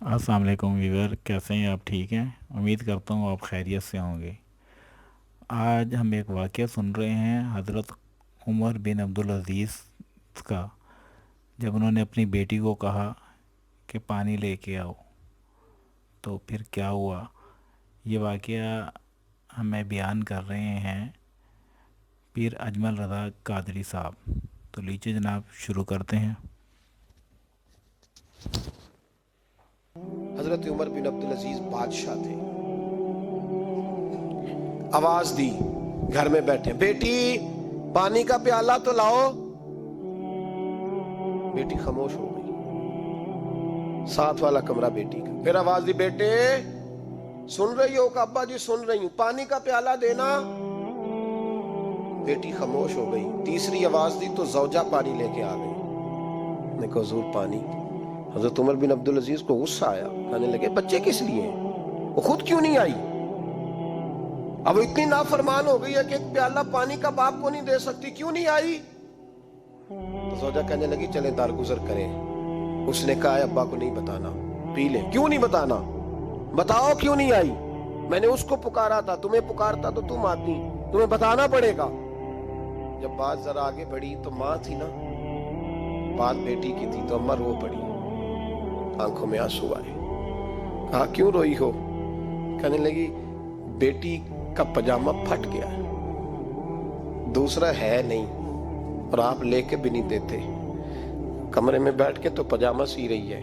अस्सलाम वालेकुम वीवर, कैसे हैं आप? ठीक हैं? उम्मीद करता हूँ आप खैरियत से होंगे। आज हम एक वाक़या सुन रहे हैं हज़रत उमर बिन अब्दुल अज़ीज़ का, जब उन्होंने अपनी बेटी को कहा कि पानी लेके आओ, तो फिर क्या हुआ। ये वाक़या हमें बयान कर रहे हैं पीर अजमल रज़ा कादरी साहब। तो लीजिए जनाब, शुरू करते हैं। हजरत उमर बिन अब्दुल अजीज बादशाह थे। आवाज दी, घर में बैठे, बेटी पानी का प्याला तो लाओ। बेटी खामोश हो गई। साथ वाला कमरा बेटी का। फिर आवाज दी, बेटे सुन रही हो? अब्बा जी सुन रही हूं, पानी का प्याला देना। बेटी खामोश हो गई। तीसरी आवाज दी तो जौजा पानी लेके आ गई। मैं कहा हुजूर पानी। हजरत उमर बिन अब्दुल अजीज को गुस्सा आया। कहने लगे बच्चे किस लिए, वो खुद क्यों नहीं आई? अब इतनी नाफरमान हो गई है कि एक प्याला पानी का बाप को नहीं दे सकती, क्यों नहीं आई? तो जोजा कहने लगी चले दारगुजर करें। उसने कहा अब्बा को नहीं बताना, पी ले। क्यों नहीं बताना? बताओ क्यों नहीं आई? मैंने उसको पुकारा था, तुम्हें पुकारता तो तुम आती, तुम्हें बताना पड़ेगा। जब बात जरा आगे बढ़ी तो माँ थी ना, बात बेटी की थी, तो अम्मा रो पड़ी, आंखों में आंसू आए। कहा क्यों रोई हो? कहने लगी बेटी का पजामा फट गया, दूसरा है नहीं, और आप लेके भी नहीं देते। कमरे में बैठ के तो पजामा सी रही है,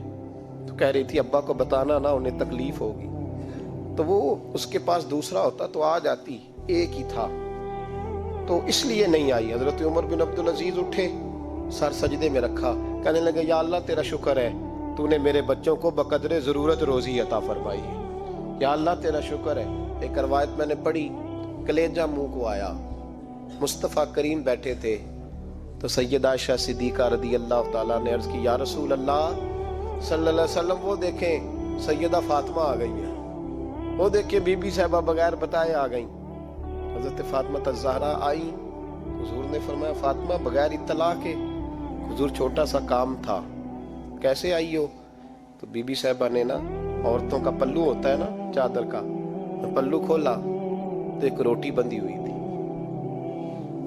तो कह रही थी अब्बा को बताना ना, उन्हें तकलीफ होगी। तो वो उसके पास दूसरा होता तो आ जाती, एक ही था, तो इसलिए नहीं आई। हजरत उमर बिन अब्दुल अजीज उठे, सर सजदे में रखा, कहने लगे या अल्लाह तेरा शुक्र है, तूने मेरे बच्चों को बकदरे जरूरत रोजी अता फरमाई है। या अल्लाह तेरा शुक्र है। एक रवायत मैंने पढ़ी, कलेजा मुंह को आया। मुस्तफ़ा करीम बैठे थे, तो सैयदा आयशा सिद्दीक़ा रदी अल्लाह ताला ने अर्ज की या रसूल अल्लाह सल्लल्लाहु अलैहि वसल्लम, वो देखें सैयदा फातिमा आ गई है, वो देखें बीबी साहबा बगैर बताए आ गई। हजरत फातिमा ज़हरा आई, हुजूर ने फरमाया फातिमा बगैर इत्तला के? हुजूर छोटा सा काम था। कैसे आई हो? तो बीबी साहबा ने ना, औरतों का पल्लू होता है ना चादर का, तो पल्लू खोला तो एक रोटी बंधी हुई थी,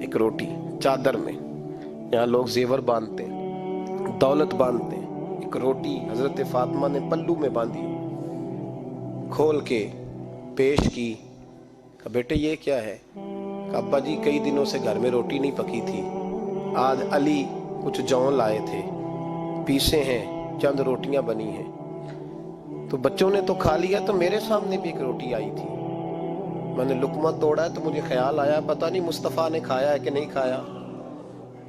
एक रोटी चादर में। यहाँ लोग जेवर बांधते हैं, दौलत बांधते हैं, एक रोटी हजरत फातिमा ने पल्लू में बांधी, खोल के पेश की। कहा बेटे ये क्या है? कहा अब्बा जी कई दिनों से घर में रोटी नहीं पकी थी, आज अली कुछ जौ लाए थे, पीसे हैं, चंद रोटियां बनी हैं, तो बच्चों ने तो खा लिया, तो मेरे सामने भी एक रोटी आई थी, मैंने लुकमा तोड़ा है, तो मुझे ख्याल आया पता नहीं मुस्तफ़ा ने खाया है कि नहीं खाया,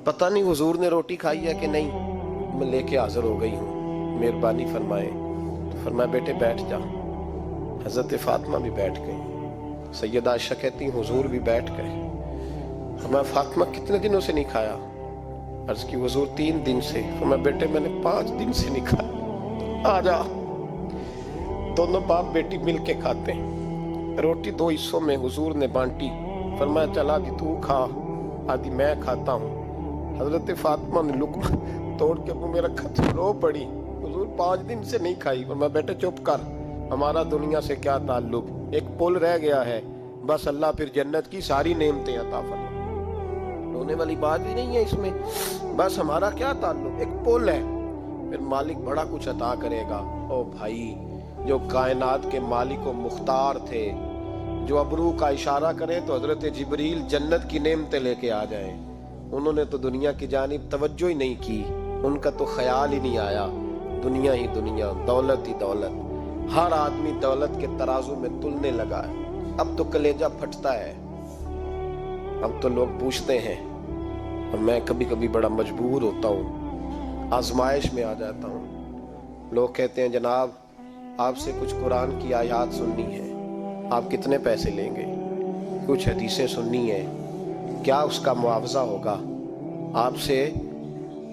पता नहीं हुजूर ने रोटी खाई है कि नहीं, मैं लेके हाजिर हो गई हूँ, मेहरबानी फरमाए। तो फरमाया बेटे बैठ जा। हजरत फातिमा भी बैठ गई। सैयदा आयशा कहती हुजूर भी बैठ गए। फरमाया फातिमा कितने दिनों से नहीं खाया? अर्ज की हुजूर 3 दिन से। फरमाया बेटे मैंने 5 दिन से नहीं खाया, आ जा। दोनों बाप बेटी मिल के खाते हैं। रोटी 2 हिस्सों में हुजूर ने बांटी। फरमाया चल आदि तू खा, आदि मैं खाता हूँ। हजरत फातिमा ने लुकमा तोड़ के मुंह में रखा तो रो पड़ी, हुजूर 5 दिन से नहीं खाई। फरमाया बेटे चुप कर, हमारा दुनिया से क्या ताल्लुक, एक पुल रह गया है, बस अल्लाह फिर जन्नत की सारी नेमतें अता फरमा। रोने वाली बात ही नहीं है इसमें, बस हमारा क्या ताल्लुक, एक पुल है, फिर मालिक बड़ा कुछ अता करेगा। ओ भाई, जो कायनात के मालिक व मुख्तार थे, जो अबरू का इशारा करे तो हजरत जिब्रील जन्नत की नेमतें लेके आ जाए, उन्होंने तो दुनिया की जानिब तवज्जो ही नहीं की, उनका तो ख्याल ही नहीं आया। दुनिया ही दुनिया, दौलत ही दौलत, हर आदमी दौलत के तराजू में तुलने लगा है। अब तो कलेजा फटता है। अब तो लोग पूछते हैं, और मैं कभी कभी बड़ा मजबूर होता हूँ, आजमाइश में आ जाता हूँ। लोग कहते हैं जनाब आपसे कुछ कुरान की आयत सुननी है, आप कितने पैसे लेंगे? कुछ हदीसें सुननी है, क्या उसका मुआवजा होगा? आपसे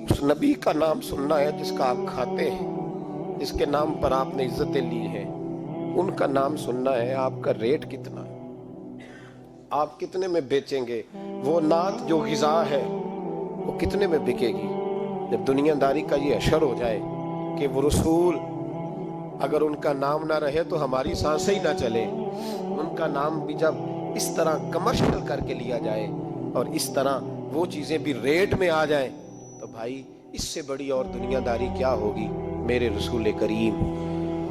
उस नबी का नाम सुनना है जिसका आप खाते हैं, जिसके नाम पर आपने इज्जतें ली हैं, उनका नाम सुनना है, आपका रेट कितना है, आप कितने में बेचेंगे? वो नात जो ग़िज़ा है वो कितने में बिकेगी? जब दुनियादारी का ये अशर हो जाए कि वो रसूल अगर उनका नाम ना रहे तो हमारी सांसें ही ना चले। उनका नाम भी जब इस तरह कमर्शियल करके लिया जाए और इस तरह वो चीज़ें भी रेट में आ जाएं, तो भाई इससे बड़ी और दुनियादारी क्या होगी। मेरे रसूल करीम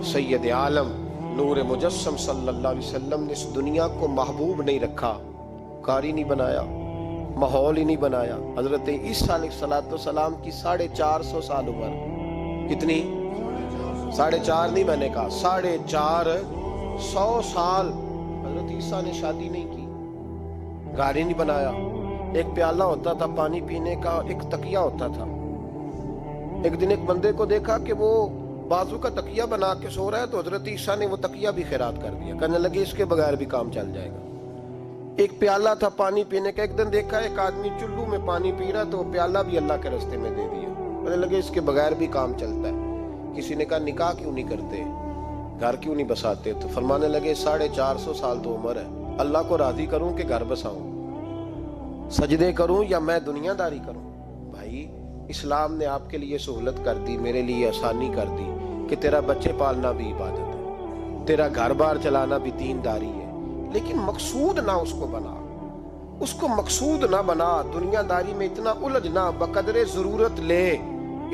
सैयद आलम नूर मुजस्सम सल्लल्लाहु अलैहि वसल्लम ने इस दुनिया को महबूब नहीं रखा, कारी नहीं बनाया, माहौल ही नहीं बनाया। हजरत ईसा अलैहिस्सलाम की 450 साल उम्र, कितनी 4.5 नहीं, मैंने कहा 450 साल हजरत ईसा ने शादी नहीं की, गाड़ी नहीं बनाया। एक प्याला होता था पानी पीने का, एक तकिया होता था। एक दिन एक बंदे को देखा कि वो बाजू का तकिया बना के सो रहा है, तो हजरत ईसा ने वो तकिया भी खैरात कर दिया, कहने लगे इसके बगैर भी काम चल जाएगा। एक प्याला था पानी पीने का, एक दिन देखा एक आदमी चुल्लू में पानी पी रहा, तो वो प्याला भी अल्लाह के रास्ते में दे दिया, कहने लगे इसके बगैर भी काम चलता है। किसी ने कहा निकाह क्यों नहीं करते, घर क्यों नहीं बसाते, तो फरमाने लगे 450 साल तो उम्र है, अल्लाह को राजी करूं कि घर बसाऊं, सजदे करूं या मैं दुनियादारी करूं। भाई इस्लाम ने आपके लिए सहूलत कर दी, मेरे लिए आसानी कर दी कि तेरा बच्चे पालना भी इबादत है, तेरा घर बार चलाना भी दीनदारी है, लेकिन मकसूद ना उसको बना, उसको मकसूद ना बना, दुनियादारी में इतना उलझना, बकदरे जरूरत ले,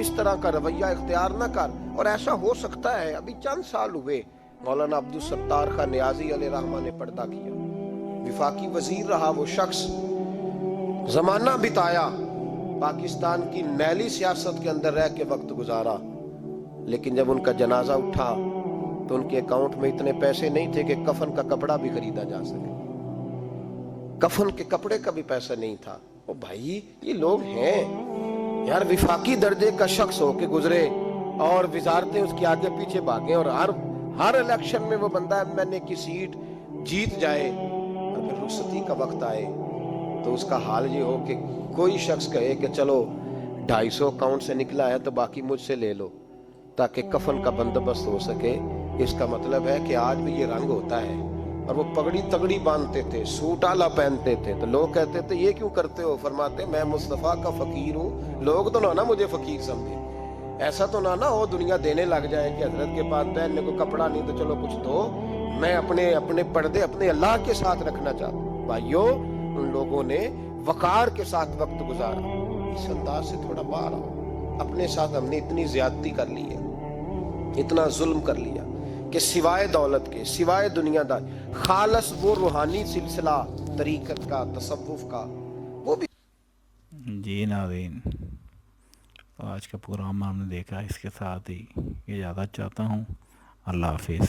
इस तरह का रवैया इख्तियार ना कर। और ऐसा हो सकता है, अभी चंद साल हुए मौलाना अब्दुल सत्तार खान नियाजी अलैहिर्रहमा ने पर्दा किया, विफाकी वजीर रहा वो शख्स, जमाना बिताया, पाकिस्तान की मैली सियासत के अंदर रह के वक्त गुजारा, लेकिन जब उनका जनाजा उठा तो उनके अकाउंट में इतने पैसे नहीं थे कि कफन का कपड़ा भी खरीदा जा सके, कफन के कपड़े का भी पैसा नहीं था। ओ भाई ये लोग हैं यार, विफाकी दर्जे का शख्स होके गुजरे और विजारतें उसके आगे पीछे भागे, और हर इलेक्शन में वो बंदा एमएनए की सीट जीत जाए, और फिर रुखसती का वक्त आए तो उसका हाल ये हो कि कोई शख्स कहे कि चलो 250 अकाउंट से निकला है तो बाकी मुझसे ले लो, ताकि कफन का बंदोबस्त हो सके। इसका मतलब है कि आज भी ये रंग होता है। और वो पगड़ी तगड़ी बांधते थे, सूट आला पहनते थे, तो लोग कहते थे ये क्यों करते हो, फरमाते मैं मुस्तफ़ा का फकीर हूँ, लोग तो ना मुझे फकीर समझे, ऐसा तो ना हो दुनिया देने लग जाए कि हजरत के पास पहनने को कपड़ा नहीं तो चलो कुछ दो, मैं अपने पर्दे अपने अल्लाह के साथ रखना चाहता हूँ। भाइयों उन लोगों ने वकार के साथ वक्त गुजारा, इस अंदाज से थोड़ा बाहर आओ। अपने साथ हमने इतनी ज्यादती कर ली है, इतना जुल्म कर लिया कि सिवाय दौलत के, सिवाय दुनियादार, खालस वो रूहानी सिलसिला तरीकत का, तसव्वुफ का, वो भी। जी नाज़रीन, तो आज का प्रोग्राम हमने देखा, इसके साथ ही इजाज़त चाहता हूँ। अल्लाह हाफिज़।